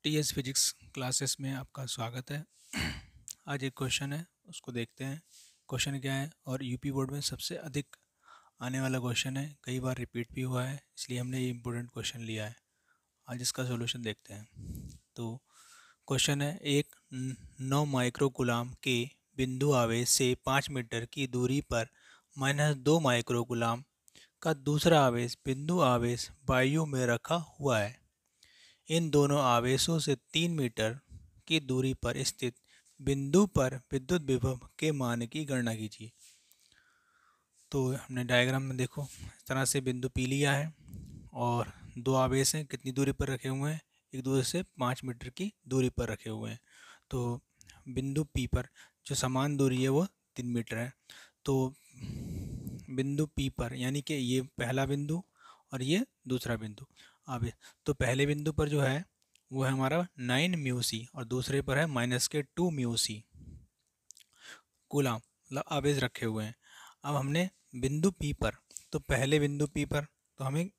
TS physics classes में आपका स्वागत है। आज एक क्वेश्चन है, उसको देखते हैं। क्वेश्चन क्या है और यूपी बोर्ड में सबसे अधिक आने वाला क्वेश्चन है, कई बार रिपीट भी हुआ है, इसलिए हमने ये इम्पोर्टेंट क्वेश्चन लिया है। आज इसका सॉल्यूशन देखते हैं। तो क्वेश्चन है, एक 9 माइक्रोकूलाम के बिंदु आवेश से 5 मीटर की दूरी पर -2 माइक्रोकूलाम का दूसरा आवेश बिंदु आवेश वायु में रखा हुआ है। इन दोनों आवेशों से 3 मीटर की दूरी पर स्थित बिंदु पर विद्युत विभव के मान की गणना कीजिए। तो हमने डायग्राम में देखो, इस तरह से बिंदु पी लिया है और दो आवेश हैं, कितनी दूरी पर रखे हुए हैं, एक दूसरे से 5 मीटर की दूरी पर रखे हुए हैं। तो बिंदु पी पर जो समान दूरी है वो 3 मीटर है। तो बिंदु पी पर यानी कि ये पहला बिंदु और ये दूसरा बिंदु आवेश, तो पहले बिंदु पर जो है वो है हमारा 9 म्यू सी और दूसरे पर है -2 म्यू सी कूलाम, मतलब आवेश रखे हुए हैं। अब हमने बिंदु पी पर, तो पहले बिंदु पी पर तो हमें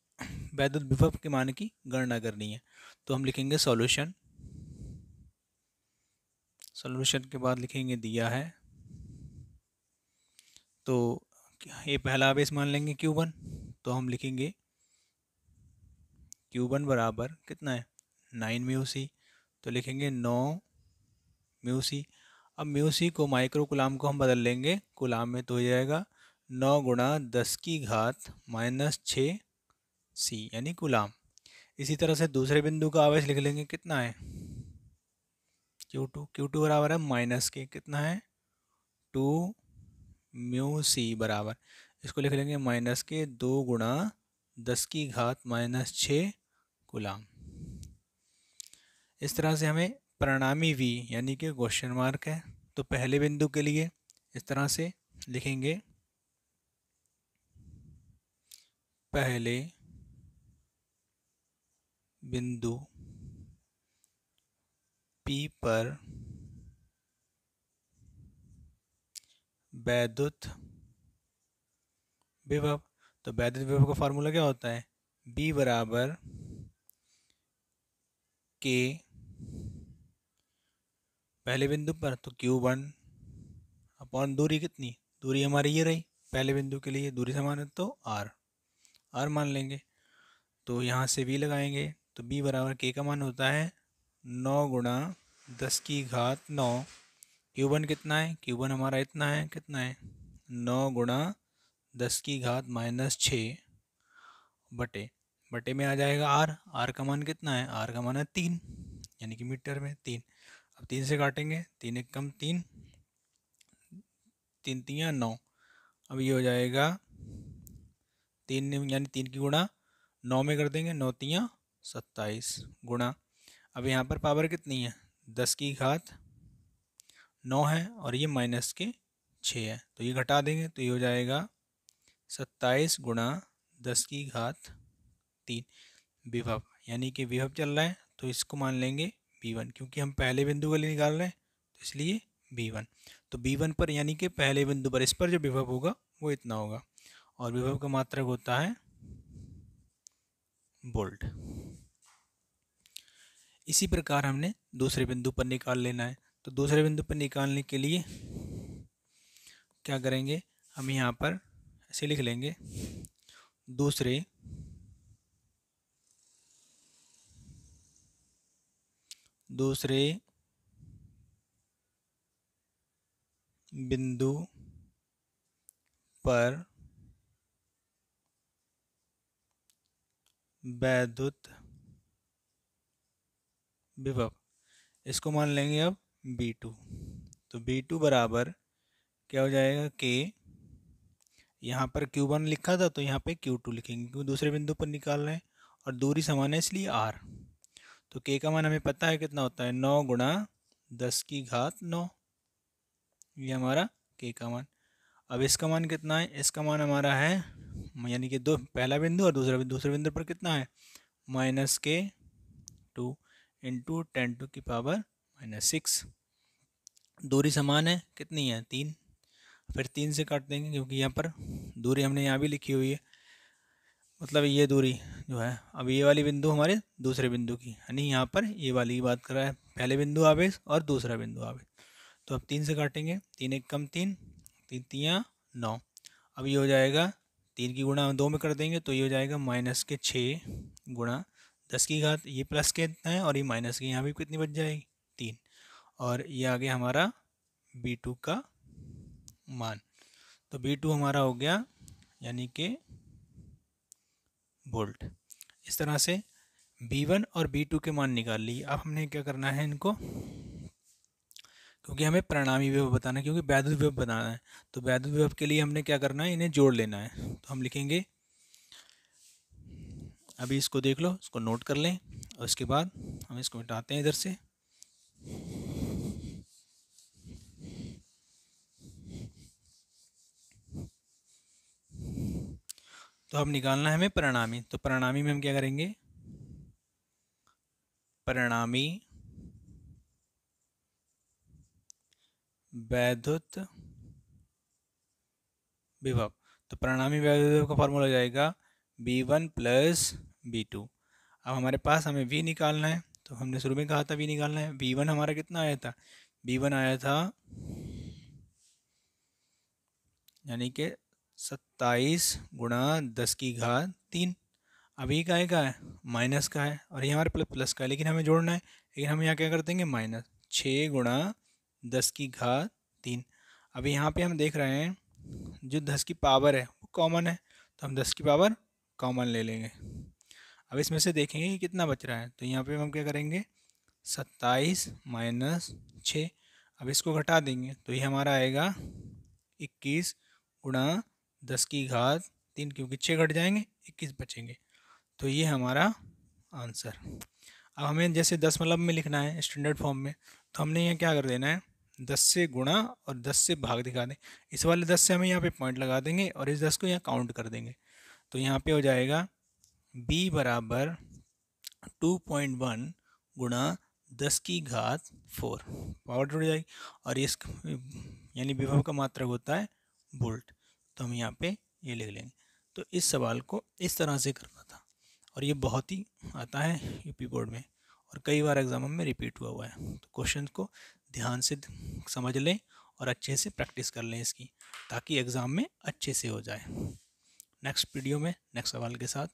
वैद्युत विभव के मान की गणना करनी है। तो हम लिखेंगे सॉल्यूशन, सॉल्यूशन के बाद लिखेंगे दिया है। तो ये पहला आवेश मान लेंगे Q1, तो हम लिखेंगे Q1 बराबर कितना है 9 म्यू सी, तो लिखेंगे 9 म्यू सी। अब म्यू सी को माइक्रोकूलाम को हम बदल लेंगे कूलाम में, तो हो जाएगा 9 गुणा 10 की घात -6 सी यानी कूलाम। इसी तरह से दूसरे बिंदु का आवेश लिख लेंगे, कितना है Q2 बराबर है माइनस के कितना है 2 म्यू सी बराबर, इसको लिख लेंगे माइनस के 2 गुणा 10 की घात -6 कूलाम। इस तरह से हमें परिणामी v यानी कि क्वेश्चन मार्क है, तो पहले बिंदु के लिए इस तरह से लिखेंगे, पहले बिंदु P पर वैद्युत विभव। तो वैद्युत विभव का फार्मूला क्या होता है, B बराबर K पहले बिंदु पर तो Q1 अपॉन दूरी, कितनी दूरी हमारी ये रही, पहले बिंदु के लिए दूरी समान है तो R मान लेंगे। तो यहाँ से V लगाएंगे, तो B बराबर K का मान होता है 9 गुणा 10 की घात 9। Q1 कितना है, Q1 हमारा इतना है, कितना है 9 गुणा 10 की घात -6 बटे में आ जाएगा R का मान कितना है, R का मान है 3 यानी कि मीटर में 3। अब 3 से काटेंगे, 3 एक कम 3, 3 तियाँ 9। अब ये हो जाएगा 3 यानी 3 की गुणा 9 में कर देंगे, 9 तियाँ 27 गुणा। अब यहाँ पर पावर कितनी है 10 की घात 9 है और ये -6 है, तो ये घटा देंगे तो ये हो जाएगा 27 गुणा 10 की घात 3 विभव, यानी कि विभव चल रहा है तो इसको मान लेंगे V1, क्योंकि हम पहले बिंदु के लिए निकाल रहे हैं तो इसलिए V1। तो V1 पर यानी कि पहले बिंदु पर इस पर जो विभव होगा वो इतना होगा और विभव का मात्रक होता है वोल्ट। इसी प्रकार हमने दूसरे बिंदु पर निकाल लेना है। तो दूसरे बिंदु पर निकालने के लिए क्या करेंगे, हम यहाँ पर ऐसे लिख लेंगे, दूसरे बिंदु पर वैद्युत विभव, इसको मान लेंगे अब B2। तो B2 बराबर क्या हो जाएगा K, यहाँ पर Q1 लिखा था तो यहाँ पे Q2 लिखेंगे क्योंकि दूसरे बिंदु पर निकाल रहे हैं और दूरी समान है इसलिए R। तो K का मान हमें पता है कितना होता है 9 गुणा 10 की घात 9, ये हमारा K का मान। अब इसका मान कितना है, इसका मान हमारा है यानी कि पहला बिंदु और दूसरे बिंदु पर कितना है -2 इंटू 10⁻⁻⁶। दूरी समान है, कितनी है 3, फिर 3 से काट देंगे क्योंकि यहाँ पर दूरी हमने यहाँ भी लिखी हुई है मतलब ये दूरी जो है, अब ये वाली बिंदु हमारे दूसरे बिंदु की, यानी यहाँ पर ये वाली की बात कर रहा है, पहले बिंदु आवेश और दूसरा बिंदु आवेश। तो अब 3 से काटेंगे, 3 एक कम 3, 3 तियाँ 9। अब ये हो जाएगा 3 की गुणा 2 में कर देंगे तो ये हो जाएगा -6 गुणा 10 की घात, ये प्लस के इतना है और ये माइनस की, यहाँ भी कितनी बच जाएगी 3। और ये आ गया हमारा B2 का मान। तो B2 हमारा हो गया यानी कि वोल्ट। इस तरह से B1 और B2 के मान निकाल लिए। अब हमने क्या करना है इनको, क्योंकि हमें परिणामी विभव बताना है, क्योंकि वैद्युत विभव बनाना है, तो वैद्युत विभव के लिए हमने क्या करना है, इन्हें जोड़ लेना है। तो हम लिखेंगे, अभी इसको देख लो, इसको नोट कर लें और उसके बाद हम इसको मिटाते हैं इधर से। तो अब निकालना है हमें परिणामी। तो परिणामी में हम क्या करेंगे, परिणामी वैद्युत विभव। तो परिणामी वैद्युत विभव का फॉर्मूला हो जाएगा B1 प्लस B2। अब हमारे पास हमें V निकालना है, तो हमने शुरू में कहा था V निकालना है। V1 हमारा कितना आया था, V1 आया था यानी कि 27 गुणा 10 की घात 3। अब ये का है माइनस का है और ये हमारे प्लस का है, लेकिन हमें जोड़ना है, लेकिन हम यहाँ क्या कर देंगे -6 गुणा 10 की घात 3। अभी यहाँ पे हम देख रहे हैं जो 10 की पावर है वो कॉमन है, तो हम 10 की पावर कॉमन ले लेंगे। अब इसमें से देखेंगे कि कितना बच रहा है, तो यहाँ पे हम क्या करेंगे 27 माइनस 6। अब इसको घटा देंगे तो ये हमारा आएगा 21 गुणा 10 की घात 3, क्योंकि 6 घट जाएंगे 21 बचेंगे। तो ये हमारा आंसर। अब हमें जैसे दशमलव में लिखना है स्टैंडर्ड फॉर्म में, तो हमने यहाँ क्या कर देना है 10 से गुणा और 10 से भाग दिखा दें। इस वाले 10 से हमें यहाँ पे पॉइंट लगा देंगे और इस 10 को यहाँ काउंट कर देंगे। तो यहाँ पे हो जाएगा B बराबर 2.1 गुणा 10 की घात 4, पावर जुड़ जाएगी, और इस यानी विभव का मात्रक होता है वोल्ट। तो हम यहाँ पे ये लिख लेंगे। तो इस सवाल को इस तरह से करना था और ये बहुत ही आता है यूपी बोर्ड में और कई बार एग्जामों में रिपीट हुआ है। तो क्वेश्चन को ध्यान से समझ लें और अच्छे से प्रैक्टिस कर लें इसकी, ताकि एग्ज़ाम में अच्छे से हो जाए। नेक्स्ट वीडियो में नेक्स्ट सवाल के साथ